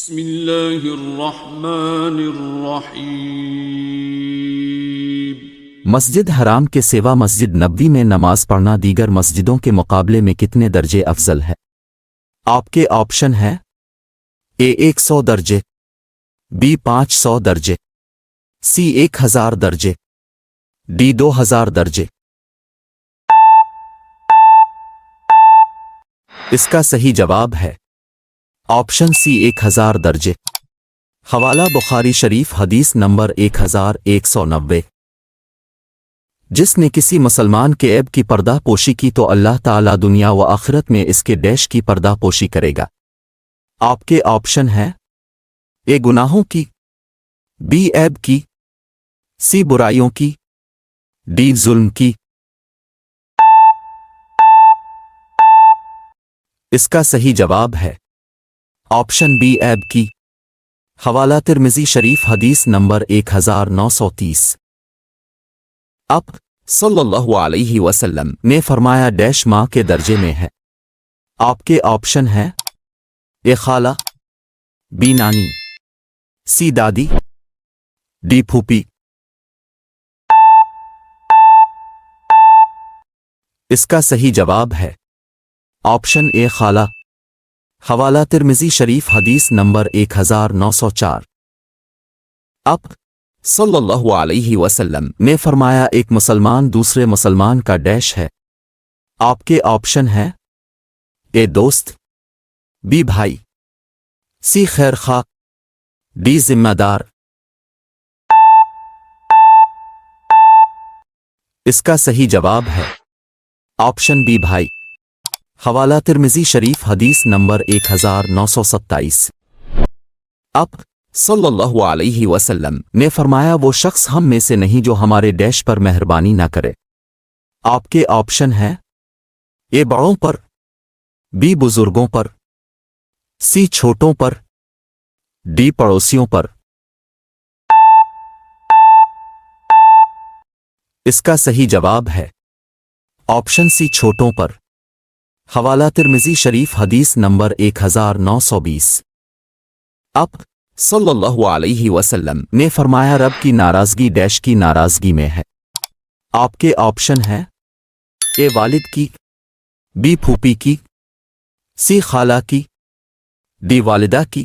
بسم اللہ الرحمن الرحیم۔ مسجد حرام کے سوا مسجد نبوی میں نماز پڑھنا دیگر مسجدوں کے مقابلے میں کتنے درجے افضل ہے؟ آپ کے آپشن ہیں: اے 100 درجے، بی 500 درجے، سی 1000 درجے، ڈی 2000 درجے۔ اس کا صحیح جواب ہے آپشن سی 1000 درجے۔ حوالہ بخاری شریف حدیث نمبر 1190۔ جس نے کسی مسلمان کے عیب کی پردہ پوشی کی تو اللہ تعالیٰ دنیا و آخرت میں اس کے ڈیش کی پردہ پوشی کرے گا۔ آپ کے آپشن ہیں: اے گناہوں کی، بی عیب کی، سی برائیوں کی، ڈی ظلم کی۔ اس کا صحیح جواب ہے آپشن بی عیب کی۔ حوالہ ترمذی شریف حدیث نمبر 1930۔ آپ صلی اللہ علیہ وسلم نے فرمایا ڈیش ماں کے درجے میں ہے۔ آپ کے آپشن ہیں: اے خالہ، بی نانی، سی دادی، ڈی پھوپھی۔ اس کا صحیح جواب ہے آپشن اے خالہ۔ حوالہ ترمذی شریف حدیث نمبر 1904۔ آپ صلی اللہ علیہ وسلم نے فرمایا ایک مسلمان دوسرے مسلمان کا ڈیش ہے۔ آپ کے آپشن ہیں: اے دوست، بی بھائی، سی خیر خواہ، ڈی ذمہ دار۔ اس کا صحیح جواب ہے آپشن بی بھائی۔ حوالہ ترمذی شریف حدیث نمبر 1927۔ آپ صلی اللہ علیہ وسلم نے فرمایا وہ شخص ہم میں سے نہیں جو ہمارے ڈیش پر مہربانی نہ کرے۔ آپ کے آپشن ہیں: اے بڑوں پر، بی بزرگوں پر، سی چھوٹوں پر، ڈی پڑوسیوں پر۔ اس کا صحیح جواب ہے آپشن سی چھوٹوں پر۔ حوالہ ترمذی شریف حدیث نمبر 1920۔ آپ صلی اللہ علیہ وسلم نے فرمایا رب کی ناراضگی ڈیش کی ناراضگی میں ہے۔ آپ کے آپشن ہیں: اے والد کی، بی پھوپھی کی، سی خالہ کی، ڈی والدہ کی۔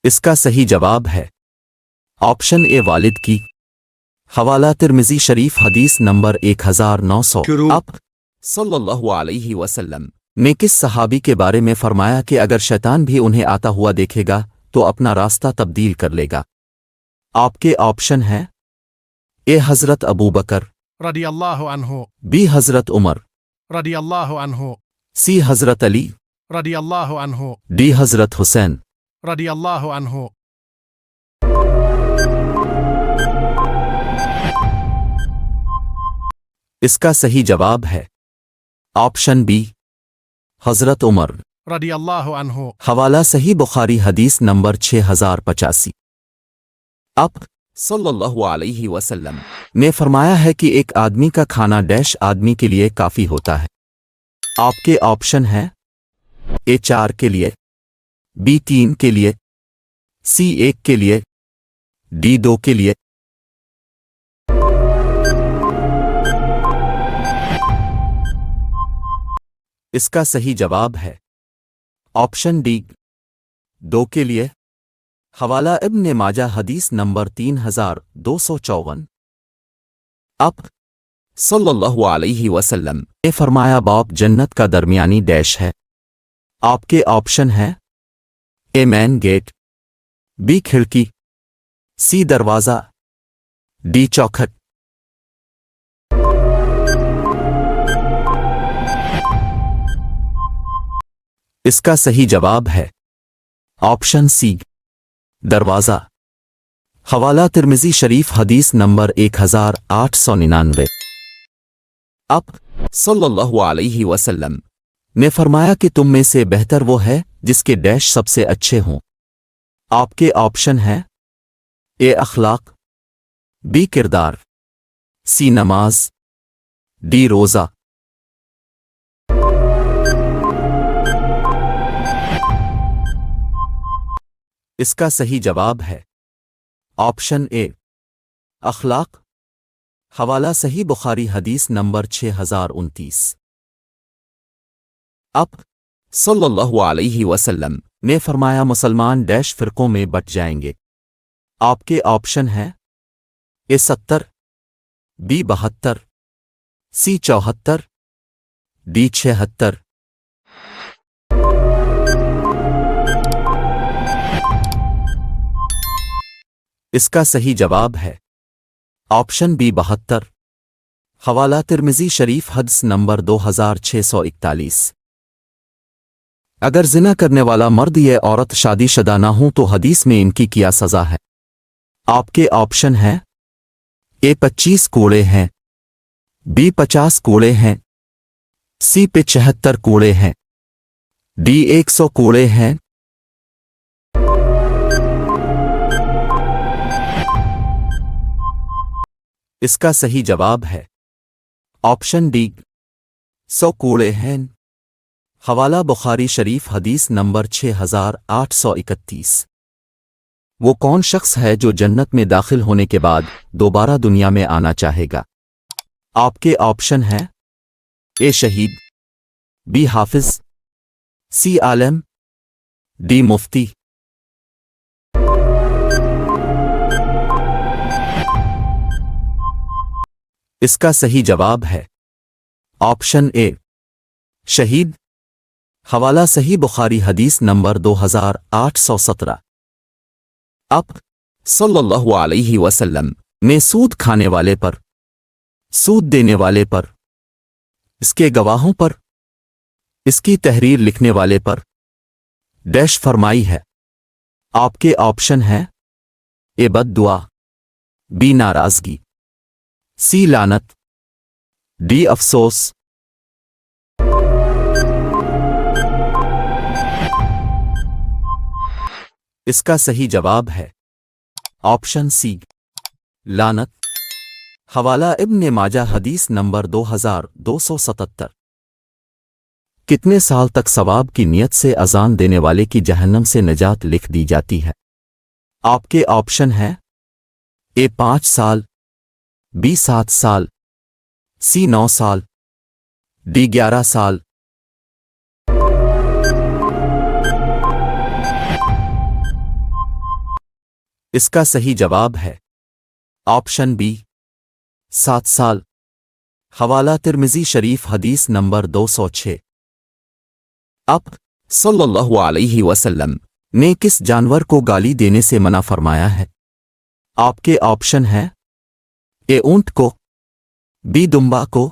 اس کا صحیح جواب ہے آپشن اے والد کی۔ حوالہ ترمذی شریف حدیث نمبر 1900۔ آپ صلی اللہ علیہ وسلم نے کس صحابی کے بارے میں فرمایا کہ اگر شیطان بھی انہیں آتا ہوا دیکھے گا تو اپنا راستہ تبدیل کر لے گا؟ آپ کے آپشن ہیں: اے حضرت ابو بکر رضی اللہ عنہ، بی حضرت عمر، رضی اللہ عنہ، سی حضرت علی، رضی اللہ عنہ، ڈی حضرت حسین۔ رضی اللہ عنہ۔ اس کا صحیح جواب ہے آپشن بی حضرت عمر۔ رضی اللہ عنہ۔ حوالہ صحیح بخاری حدیث نمبر 6085۔ آپ صلی اللہ علیہ وسلم نے فرمایا ہے کہ ایک آدمی کا کھانا ڈیش آدمی کے لیے کافی ہوتا ہے۔ آپ کے آپشن ہیں: اے 4 کے لیے، بی 3 کے لیے، سی 1 کے لیے، ڈی 2 کے لیے۔ اس کا صحیح جواب ہے آپشن ڈی 2 کے لیے۔ حوالہ ابن ماجہ حدیث نمبر 3254۔ آپ صلی اللہ علیہ وسلم نے فرمایا باب جنت کا درمیانی ڈیش ہے۔ آپ کے آپشن ہیں: اے مین گیٹ، بی کھڑکی، سی دروازہ، ڈی چوکھٹ۔ اس کا صحیح جواب ہے آپشن سی دروازہ۔ حوالہ ترمذی شریف حدیث نمبر 1899۔ آپ صلی اللہ علیہ وسلم نے فرمایا کہ تم میں سے بہتر وہ ہے جس کے ڈیش سب سے اچھے ہوں۔ آپ کے آپشن ہیں: اے اخلاق، بی کردار، سی نماز، ڈی روزہ۔ اس کا صحیح جواب ہے آپشن اے اخلاق۔ حوالہ صحیح بخاری حدیث نمبر 6029۔ اب صلی اللہ علیہ وسلم نے فرمایا مسلمان ڈیش فرقوں میں بٹ جائیں گے۔ آپ کے آپشن ہیں اے 70، بی 72، سی 74، ڈی 76۔ اس کا صحیح جواب ہے آپشن بی 72۔ حوالہ ترمذی شریف حدیث نمبر 2641۔ اگر زنا کرنے والا مرد یا عورت شادی شدہ نہ ہوں تو حدیث میں ان کی کیا سزا ہے؟ آپ کے آپشن ہیں اے 25 کوڑے ہیں، بی 50 کوڑے ہیں، سی 75 کوڑے ہیں، ڈی 100 کوڑے ہیں۔ اس کا صحیح جواب ہے آپشن ڈی 100 کوڑے ہیں۔ حوالہ بخاری شریف حدیث نمبر 6831۔ وہ کون شخص ہے جو جنت میں داخل ہونے کے بعد دوبارہ دنیا میں آنا چاہے گا؟ آپ کے آپشن ہیں اے شہید، بی حافظ، سی عالم، ڈی مفتی۔ اس کا صحیح جواب ہے آپشن اے شہید۔ حوالہ صحیح بخاری حدیث نمبر 2817۔ اب صلی اللہ علیہ وسلم نے سود کھانے والے پر، سود دینے والے پر، اس کے گواہوں پر، اس کی تحریر لکھنے والے پر ڈیش فرمائی ہے۔ آپ کے آپشن ہیں اے بد دعا، بی ناراضگی، سی لعنت، ڈی افسوس۔ اس کا صحیح جواب ہے آپشن سی لعنت۔ حوالہ ابن ماجہ حدیث نمبر 2277۔ کتنے سال تک ثواب کی نیت سے اذان دینے والے کی جہنم سے نجات لکھ دی جاتی ہے؟ آپ کے آپشن ہیں اے 5 سال، بی 7 سال، سی 9 سال، ڈی 11 سال۔ اس کا صحیح جواب ہے آپشن بی 7 سال۔ حوالہ ترمذی شریف حدیث نمبر 206۔ اب صلی اللہ علیہ وسلم نے کس جانور کو گالی دینے سے منع فرمایا ہے؟ آپ کے آپشن ہیں اے اونٹ کو، بی دمبا کو،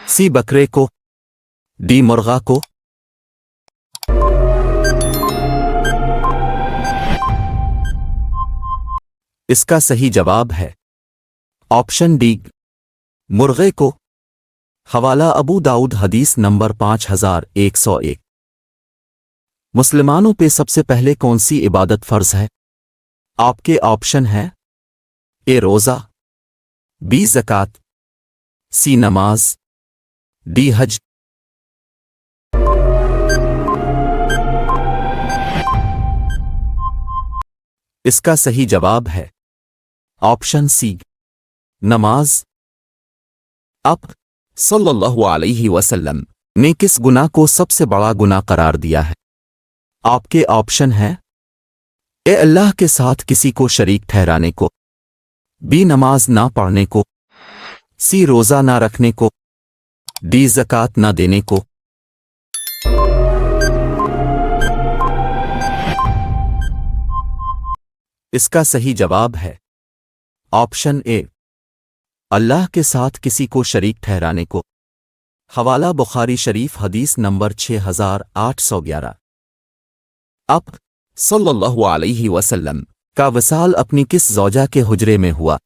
سی بکرے کو، ڈی مرغا کو۔ اس کا صحیح جواب ہے آپشن ڈی مرغے کو۔ حوالہ ابو داؤد حدیث نمبر 5101۔ مسلمانوں پہ سب سے پہلے کون سی عبادت فرض ہے؟ آپ کے آپشن ہیں اے روزہ، بی زکوٰۃ، سی نماز، ڈی حج۔ اس کا صحیح جواب ہے آپشن سی نماز۔ اب صلی اللہ علیہ وسلم نے کس گناہ کو سب سے بڑا گناہ قرار دیا ہے؟ آپ کے آپشن ہیں اے اللہ کے ساتھ کسی کو شریک ٹھہرانے کو، بی نماز نہ پڑھنے کو، سی روزہ نہ رکھنے کو، ڈی زکوٰۃ نہ دینے کو۔ اس کا صحیح جواب ہے آپشن اے اللہ کے ساتھ کسی کو شریک ٹھہرانے کو۔ حوالہ بخاری شریف حدیث نمبر 6811۔ اب صلی اللہ علیہ وسلم کا وصال اپنی کس زوجہ کے حجرے میں ہوا؟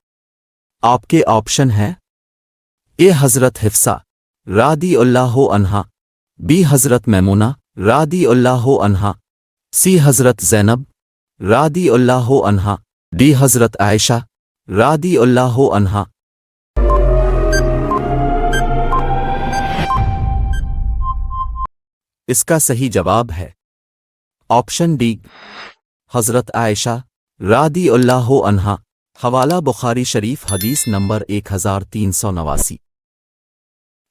آپ کے آپشن ہیں اے حضرت حفصہ رضی اللہ عنہا، بی حضرت میمونہ رضی اللہ عنہا، سی حضرت زینب رضی اللہ عنہا، ڈی حضرت عائشہ رضی اللہ عنہا۔ اس کا صحیح جواب ہے آپشن ڈی حضرت عائشہ رضی اللہ عنہا، حوالہ بخاری شریف حدیث نمبر 1389۔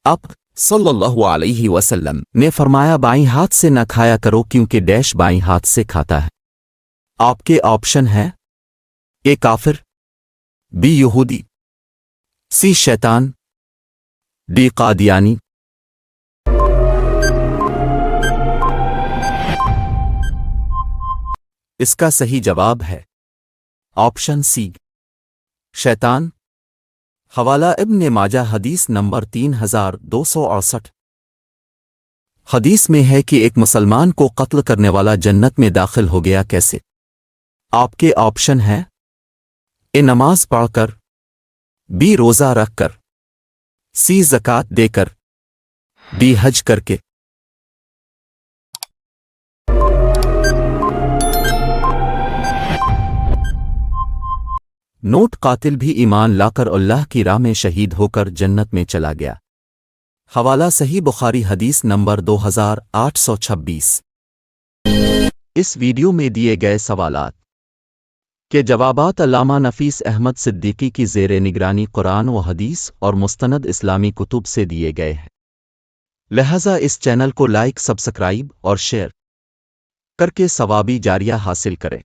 آپ صلی اللہ علیہ وسلم نے فرمایا بائیں ہاتھ سے نہ کھایا کرو کیونکہ ڈیش بائیں ہاتھ سے کھاتا ہے۔ آپ کے آپشن ہیں: اے کافر، بی یہودی، سی شیطان، ڈی قادیانی۔ اس کا صحیح جواب ہے آپشن سی، شیطان۔ حوالہ ابن ماجہ حدیث نمبر 3268۔ حدیث میں ہے کہ ایک مسلمان کو قتل کرنے والا جنت میں داخل ہو گیا کیسے؟ آپ کے آپشن ہیں: اے نماز پڑھ کر، بی روزہ رکھ کر، سی زکوٰۃ دے کر، ڈی حج کر کے۔ نوٹ: قاتل بھی ایمان لا کر اللہ کی راہ میں شہید ہو کر جنت میں چلا گیا۔ حوالہ صحیح بخاری حدیث نمبر 2826۔ اس ویڈیو میں دیے گئے سوالات کے جوابات علامہ نفیس احمد صدیقی کی زیر نگرانی قرآن و حدیث اور مستند اسلامی کتب سے دیے گئے ہیں، لہذا اس چینل کو لائک، سبسکرائب اور شیئر کر کے ثوابی جاریہ حاصل کریں۔